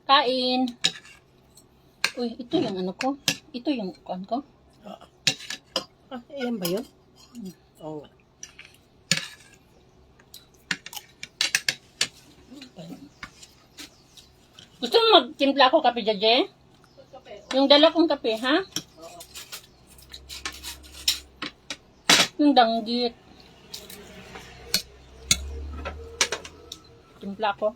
Kain. Uy, ito yung ano ko. Ito yung kuan ko. Ayan ba yun? Oo. Gusto mo magtimpla ako kape, Jaje? Yung dala kong kape, ha? Yung danggit. Timpla ko.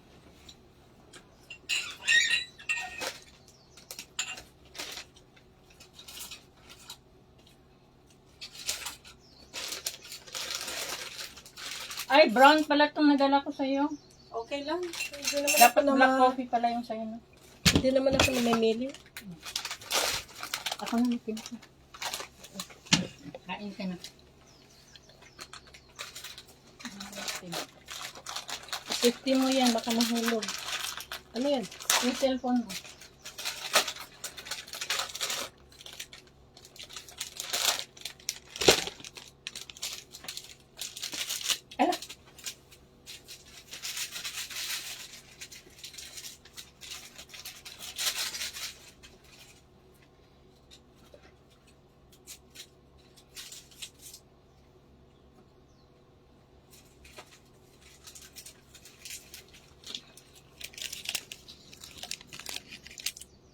Ay, brown pala itong nadala ko sa'yo. Okay lang. Hindi naman Dapat ako black coffee pala yung sa'yo, no? Hindi naman ako namimili. Ako na nagtimpla. Kain ka na. 50 mo yan, baka mahulog. Ano yan? Yung cellphone mo. Ala.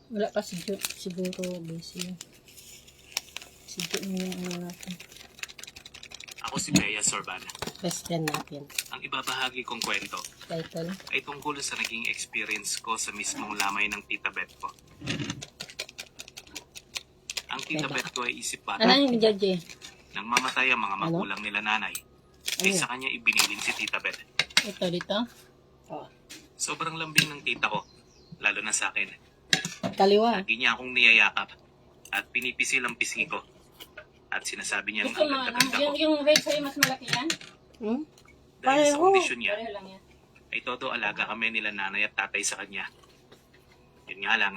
Wala pa si Jo, siguro busy. Si Jo yung ano natin. Ako si Bea Sorban. Best friend natin. Ang ibabahagi kong kwento Title. ay tungkol sa naging experience ko sa mismong lamay ng Tita Beth ko. Ang Tita Beth ko ay isip bata. Ano yung Jaje? Nang mamatay ang mga magulang nila nanay, ay sa kanya ibinilin si Tita Beth. Ito dito. Oh. Sobrang lambing ng tita ko, lalo na sa akin. Kaliwa. Lagi niya akong niyayakap at pinipisil ang pisngi ko. At sinasabi niyang Gusto ang mo, ano? ganda-ganda ko. Yung red sa'yo mas malaki yan? Hmm? Dahil sa Pareho. kondisyon niya, Pareho lang yan. ay todo alaga kami nila nanay at tatay sa kanya. Yun nga lang,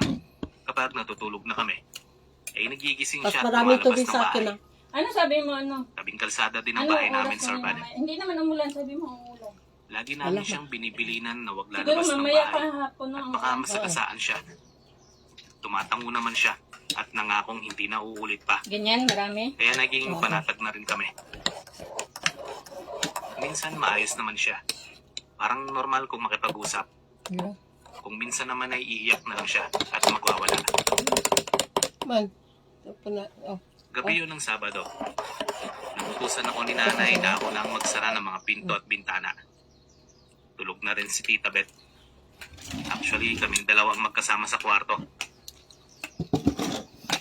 kapag natutulog na kami, ay nagigising Mas siya at maraming lumalabas tubig ng sa akin bahay. Ano sabi mo, ano? Tabing kalsada din ang Ano bahay namin, oras na Sorban. yung Hindi naman umulan, sabi mo umulan. Lagi namin Wala. siyang binibilinan na wag Siguro lalabas ng mamaya bahay kahapon na at ang baka masagasaan siya. Tumatango naman siya at nangakong hindi na uulit pa. Ganyan, marami. Kaya naging panatag na rin kami. Minsan maayos naman siya. Parang normal kung makipag-usap. Hello? Kung minsan naman ay iiyak na lang siya at magwawala. Man. Ito na. Oh. Gabi yun ng Sabado. Nagutusan ako ni nanay na ako lang magsara ng mga pinto at bintana. Tulog na rin si Tita Beth. Actually, kaming dalawa ang magkasama sa kwarto.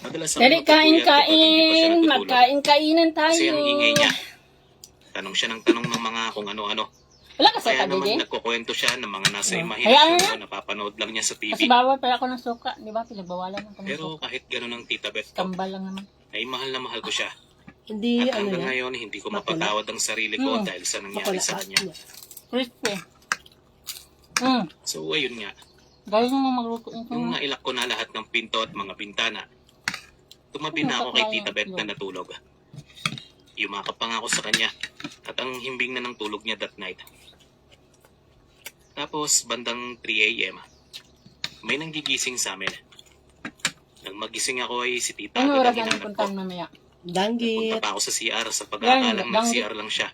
Madalas ako Dali, matutuyat kapag hindi pa siya kain-kain. natutulog. Magkain-kainan tayo. Kasi ang ingay niya. Tanong siya ng tanong ng mga kung ano-ano. Wala ka sa Kaya naman Jaje? nagkukwento siya ng mga nasa Hayaan imahinasyon na. ko na napapanood lang niya sa Kasi TV. bawal pa ako ng suka. Di ba? Pinagbawalan ng kami Pero suka. kahit gano'n ang Tita Beth ko, Kambal lang naman. ay mahal na mahal ko siya. Hindi, At ano hanggang yan? ngayon, hindi ko Makula. mapatawad ang sarili ko Hmm. dahil sa nangyari sa kanya. Crispy. So, ayun nga. Galing mo magluto ito. Nung nailak ko na lahat ng pinto at mga bintana, tumabi na ako kay Tita Beth na natulog. Yumakap pa nga ako sa kanya at ang himbing na ng tulog niya that night. Tapos, bandang 3 a.m., may nanggigising sa amin. Nang magising ako ay si Tita Ano agad oras ang na hinanap ko. puntahan mamaya? Danggit. Punta pa ako sa CR sa pag-aakalang Danggit. nag-CR lang siya.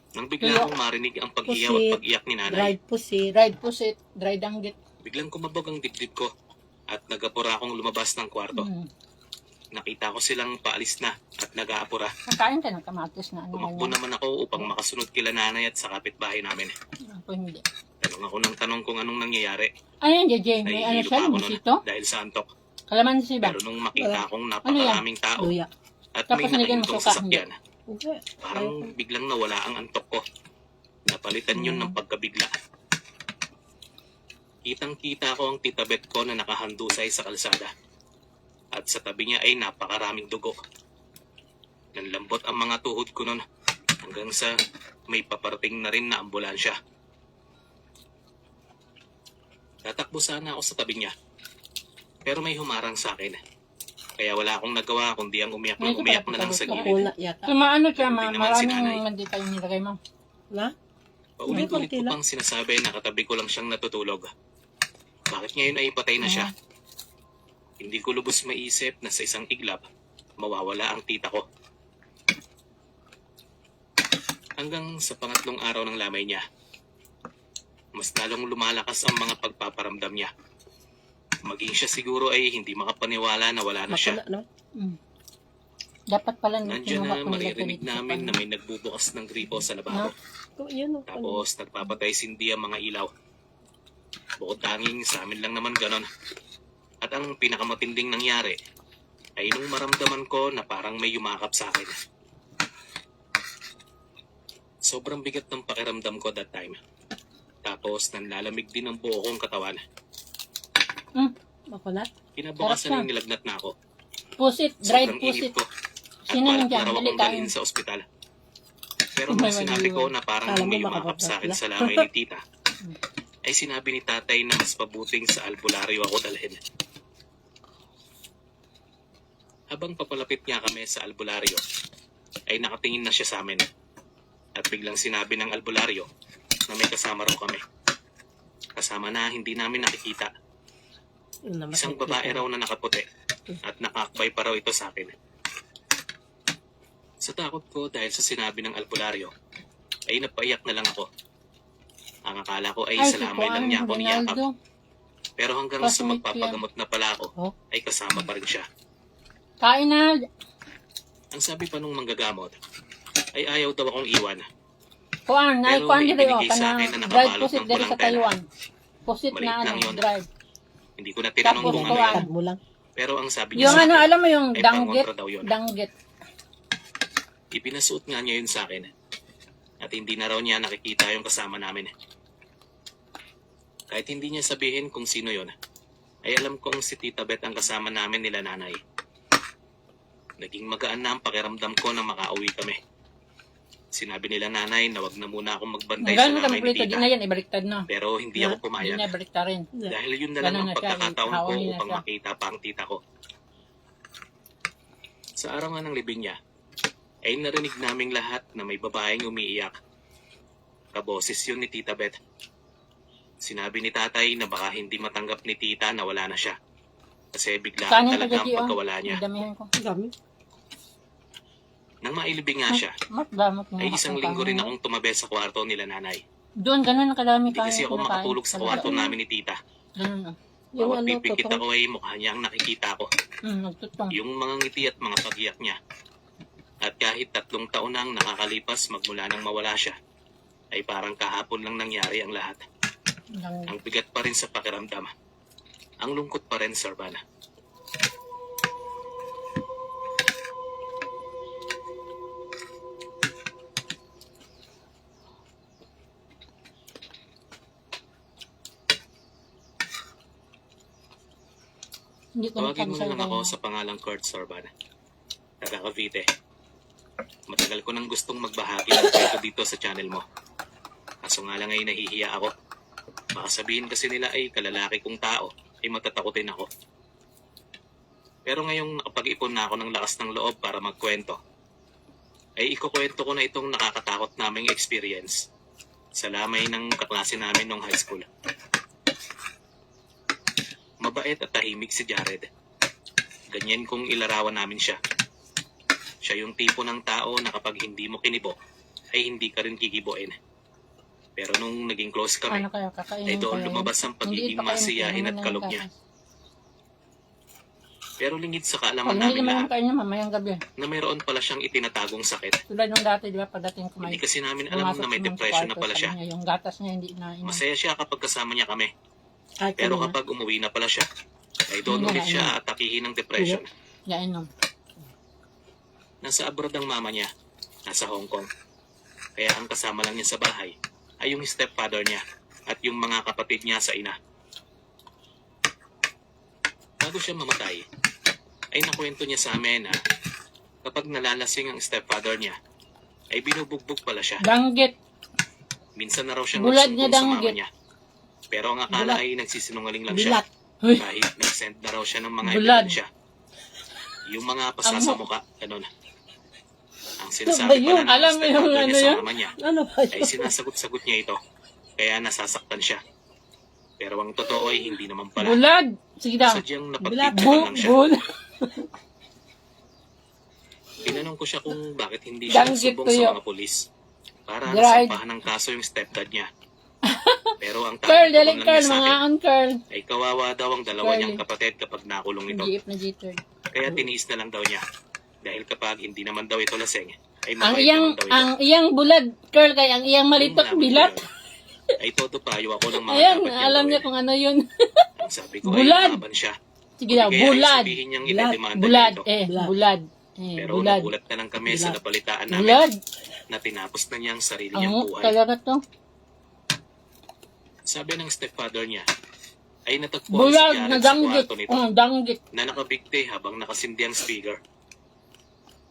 Nang bigla Tuyo. akong marinig ang pag-iyaw at Pusit. pag-iyak ni nanay. Dried pusit. Dried pusit. Dried danggit. Biglang kumabog ang dibdib ko at nagapura akong lumabas ng kwarto. Nakita ko silang paalis na at nag-aapura. Kakain ka ng kamatis na ano. Tumakbo naman ako upang makasunod kila nanay at sa kapitbahay namin. Ako hindi. Tanong ako ng tanong kung anong nangyayari. Ano yan, Jaje? May ano Nahihilo siya? pa ako nun Bisito? dahil sa antok. Kalamansi ba? Pero nung makita akong Ano napakaraming tao Luya. at Tapos may nilagyan mo nakahintong suka, sasakyan, Hindi. parang biglang nawala ang antok ko. Napalitan yun ng pagkabigla. Kitang-kita ko ang Tita Beth ko na nakahandusay sa kalsada. At sa tabi niya ay napakaraming dugo. Nanlambot ang mga tuhod ko nun hanggang sa may paparating na rin na ambulansya. Tatakbo sana ako sa tabi niya. Pero may humarang sa akin. Kaya wala akong nagawa kundi ang umiyak na umiyak na lang sa gilid. Pula yata. Tumaano siya, Hindi naman si nanay. maraming mandita yung nilagay mo. Na? Paulit-ulit Konti ko lang. pang sinasabi na katabi ko lang siyang natutulog. Bakit ngayon ay patay na siya? Hindi ko lubos maisip na sa isang iglap, mawawala ang tita ko. Hanggang sa pangatlong araw ng lamay niya, mas lalong lumalakas ang mga pagpaparamdam niya. Maging siya siguro ay hindi makapaniwala na wala na siya. Makula, no? Dapat pala Nandiyan na kinuha ko nila maririnig dito sa namin na pan- may nagbubukas ng gripo sa lababo. Oh, yun, oh. Tapos nagpapatay sindi ang mga ilaw. Bukod tanging sa amin lang naman ganon. At ang pinakamatinding nangyari ay nung maramdaman ko na parang may yumakap sa akin. Sobrang bigat ng pakiramdam ko that time. Tapos nanlalamig din ang buo kong katawan. Makula? Kinabukasan Sarap ay nilagnat na ako. Pusit, dried Sobrang pusit. init ko. At Sino parang nandiyan? araw Dali akong dalhin kain. sa ospital. Pero May nung sinabi ko na parang Kala mo may baka yumakap sa akin papatla. sa lamay ni tita, ay sinabi ni tatay na mas pabuting sa albularyo ako dalhin. Habang papalapit niya kami sa albularyo, ay nakatingin na siya sa amin. At biglang sinabi ng albularyo na may kasama raw kami. Kasama na hindi namin nakikita. Isang babae raw na nakaputi at nakakbay pa raw ito sa akin. Sa takot ko dahil sa sinabi ng albularyo, ay napaiyak na lang ako. Ang akala ko ay Ay, sa si lamay lang niya ako Juan niyakap. Ronaldo. Pero hanggang sa Classmate magpapagamot na pala ako, Oh. ay kasama pa rin siya. Kain na. Ang sabi pa nung manggagamot, ay ayaw daw akong iwan. Kuan, na Pero kuan may diri o ibinigay sa kanang akin na dried nakabalot pusit ng diri sa pulang tela. Taiwan. Pusit Maliit na lang yun. dried. Hindi ko na tinanong Tapos kung ano kuwan. yun. Mo lang. Pero ang sabi niya Yung sa ano, akin, alam mo yung ay danggit, pangontra daw yun. danggit. Ipinasuot nga niya yun sa akin. At hindi na raw niya nakikita yung kasama namin. Kahit hindi niya sabihin kung sino yun, ay alam kong si Tita Beth ang kasama namin nila nanay. Naging magaan na ang pakiramdam ko na makauwi kami. Sinabi nila nanay na wag na muna akong magbantay sa Hanggang na lamay kami ni di Tita. na yan, ibaliktad na. Pero hindi ako Hindi pumayag. na ibaliktad rin. Dahil yun na lang Ganun ang na siya, pagkakataon ko ihawin na upang siya. makita pa ang tita ko. Sa araw nga ng libing niya, ay narinig naming lahat na may babaeng umiiyak. Kaboses yun ni Tita Beth. Sinabi ni tatay na baka hindi matanggap ni tita na wala na siya. Kasi bigla Kanin talaga ang tagadi o. pagkawala niya. Damihan ko. Ang dami. Nang mailibing nga siya, Mat damot mo. ay isang linggo rin akong tumabi sa kwarto nila nanay. Doon, ganun na kadami Hindi kasi ako kinakain. makatulog sa kwarto namin ni tita. Ganun na. Yung Bawat ano, pipikit totoo. ako ay mukha niya ang nakikita ko. Nagtutong. Yung mga ngiti at mga pag-iyak niya. At kahit 3 taon nang nakakalipas magmula nang mawala siya, ay parang kahapon lang nangyari ang lahat. Ang bigat pa rin sa pakiramdam. Ang lungkot pa rin, Sir Van. Hindi ko Tawagin mo na lang ako napansin. sa pangalang Kurt Sorban. Taga Cavite. Matagal ko nang gustong magbahagi ng kwento dito sa channel mo. Kaso nga lang ay nahihiya ako. Baka sabihin kasi nila ay kalalaki kong tao ay matatakutin ako. Pero ngayong nakapag-ipon na ako ng lakas ng loob para magkwento, ay ikukwento ko na itong nakakatakot naming experience sa lamay ng kaklase namin nung high school. Mabait at tahimik si Jared. Ganyan kung ilarawan namin siya. Siya yung tipo ng tao na kapag hindi mo kinibo, ay hindi ka rin kikiboin. Pero nung naging close kami, Ano kayo, kakainin ay ko doon yun. lumabas ang Hindi pagiging pa kayo masiyahin kainin at ng kalog niya. gatas. Pero lingid sa Pag kaalaman hindi namin naman lahat kainin mamayang gabi. na mayroon pala siyang itinatagong sakit. Tulad nung dati, di ba, pagdating ko may Hindi kasi namin alam na may depression na pala siya. Yung gatas niya hindi na inom. Masaya siya kapag kasama niya kami. Ay, Pero kanina. kapag umuwi na pala siya, ay doon Hindi ulit na siya inom. aatakihin ng depression. Ya inom. Nasa abroad ang mama niya, nasa Hong Kong. Kaya ang kasama lang niya sa bahay ay yung stepfather niya at yung mga kapatid niya sa ina. Bago siya mamatay, ay nakwento niya sa amin na kapag nalalasing ang stepfather niya, ay binubugbog pala siya. Danggit. Minsan na raw siyang Bulad niya, nagsumbong sa mama danggit. niya. Pero ang akala Bulat. ay nagsisinungaling lang siya. Bilat. Uy, Kahit nag-send na raw siya ng mga Bulad. ebidensya. Yung mga pasa sa mukha, ganun. Ang Ano ba sinasabi yun? pala ng Alam mo yung stepfather ano niya sa yun? mama niya, Ano ba ay yun? sinasagot-sagot niya ito. Kaya nasasaktan siya. Pero ang totoo ay hindi naman pala. Bulad. Sige daw. Sadyang napagpipilitan lang siya. Tinanong ko siya kung bakit hindi siya Danggit nagsubong tuyo. sa mga pulis para Dried. nasampahan ng kaso yung stepdad niya. Pero ang Curl, tanging dali tugon lang curl, niya sa mga akin ang curl. ay kawawa daw ang dalawa Curly. niyang kapatid kapag nakulong ito. G-F na G-turn. Kaya tiniis na lang daw niya. Dahil kapag hindi naman daw ito laseng, ay Ang mabait iyang, naman daw ito. ang iyang bulad, curl, kay ang iyang Nung malitok malaman ko bilat. yun, ay todo payo ako ng mga Ayan, dapat niyang alam niya gawin. kung ano yun. Ang sabi ko Bulad. ay laban siya. Sige daw, Kaya ay bulad. sabihin niyang idedemanda Bulad, niya ito. bulad. Pero Bulad. nagulat na lang kami sa napalitaan namin Bulad. na tinapos na niya ang sarili Ang niyang buhay. talaga to. Sabi ng stepfather niya, ay natagpuan si Bulad Jared na sa danggit. kwarto nito Danggit. na nakabigti habang nakasindi ang speaker.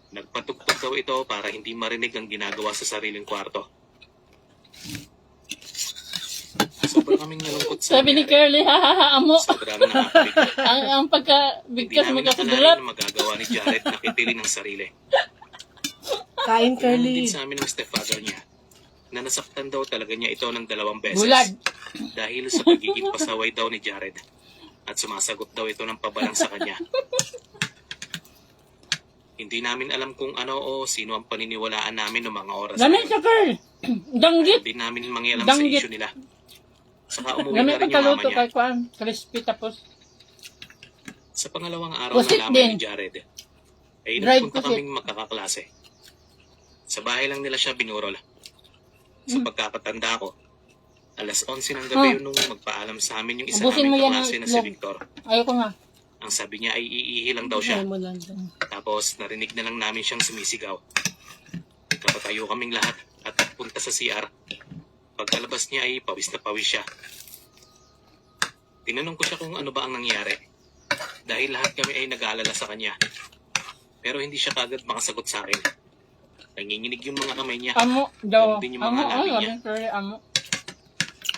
Nagpatugtog daw ito para hindi marinig ang ginagawa sa sariling kwarto. Sobrang kaming nalungkot sa Sabi ni nangyari. Curly, hahaha, amo. Sobrang nakakabigti. ang Hindi pagkabigkas mo namin kasi nakalain dulat. na magagawa ni Jared na kitilin ang sarili. Kain, Tinanong Curly. din sa amin ng stepfather niya na nasaktan daw talaga niya ito ng 2 beses. Bulad. Dahil sa pagiging pasaway daw ni Jared at sumasagot daw ito ng pabalang sa kanya. Hindi namin alam kung ano o sino ang paniniwalaan namin noong mga oras. Gamit sa Curl. Danggit. Hindi namin mangialam sa Danggit. issue nila. Saka umuwi Gamit na rin ang yung mama kaluto niya. kay Kwan. Crispy tapos. Sa pangalawang araw Pusit na lamang din. ni Jared, ay Dried nagpunta pusit. kaming magkakaklase. Sa bahay lang nila siya binurol. Sa pagkakatanda ko, alas 11 ng gabi nung magpaalam sa amin yung isa Ubusin mo naming yan kaklase ng na si itlog. Victor. Ayoko nga. Ang sabi niya ay iihi lang daw siya. Ay mo lang dyan. Tapos narinig na lang namin siyang sumisigaw. Kapatayo kaming lahat at nagpunta sa CR. Pagkalabas niya ay pawis na pawis siya. Tinanong ko siya kung ano ba ang nangyari. Dahil lahat kami ay nag-aalala sa kanya. Pero hindi siya kagad makasagot sa akin. Nanginginig yung mga kamay niya. Amo daw. Ganun din yung mga Amo, labi niya. Gamit Curly, amo.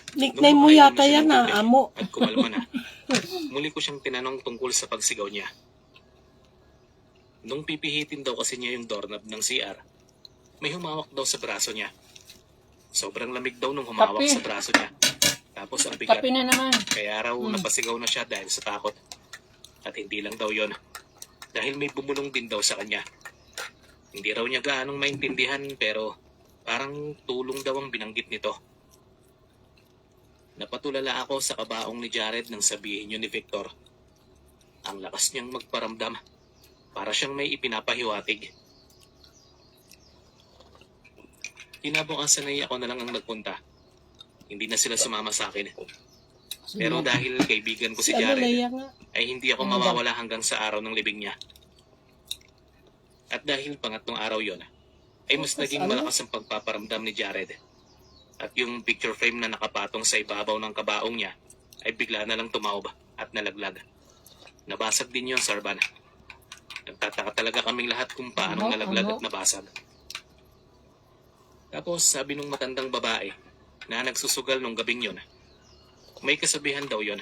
Nickname mo Nung yata nakainom na siya yan ng ah, tubig amo. At kumalma na. Muli ko siyang tinanong tungkol sa pagsigaw niya. Nung pipihitin daw kasi niya yung doorknob ng CR, may humawak daw sa braso niya. Sobrang lamig daw nung humawak Kape. sa braso niya. Tapos ang bigat. Kape na naman. Kaya raw napasigaw na siya dahil sa takot. At hindi lang daw yon. Dahil may bumulong din daw sa kanya. Hindi raw niya gaanong maintindihan pero parang tulong daw ang binanggit nito. Napatulala ako sa kabaong ni Jared nang sabihin yun ni Victor. Ang lakas niyang magparamdam. Para siyang may ipinapahiwatig. Kinabukasan ay ako na lang ang nagpunta. Hindi na sila sumama sa akin. Pero dahil kaibigan ko si Si ano, Jared, Leia nga. ay hindi ako mawawala hanggang sa araw ng libing niya. At dahil pangatlong araw yon, ay mas naging malakas ang pagpaparamdam ni Jared. At yung picture frame na nakapatong sa ibabaw ng kabaong niya ay bigla na lang tumaob at nalaglag. Nabasag din yung sarban. Nagtataka talaga kaming lahat kung paano nalaglag at nabasag. Tapos sabi nung matandang babae na nagsusugal nung gabing yon, may kasabihan daw yon.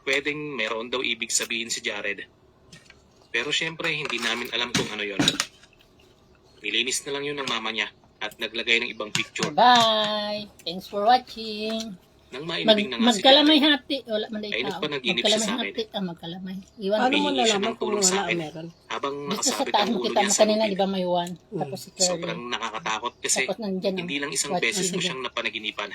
Pwedeng meron daw ibig sabihin si Jared. Pero syempre hindi namin alam kung ano yon. Nilinis na lang yun ng mama niya at naglagay ng ibang picture. Bye. Thanks for watching. Nang mailibing na nga si Magkalamay Jared, hati. Wala man ay day tao. nagpanaginip siya sa akin. Magkalamay. Iwan. Paano mo Humingi siya nalaman ng kung tulong sa wala akin. meron? habang Dito sa nakasabit taas ang ulo makita niya mo sa kanina, lupin. di ba may one? Tapos si Curly. Sobrang nakakatakot kasi Tapos nandyan. hindi lang isang Watch beses ko video. siyang napanaginipan.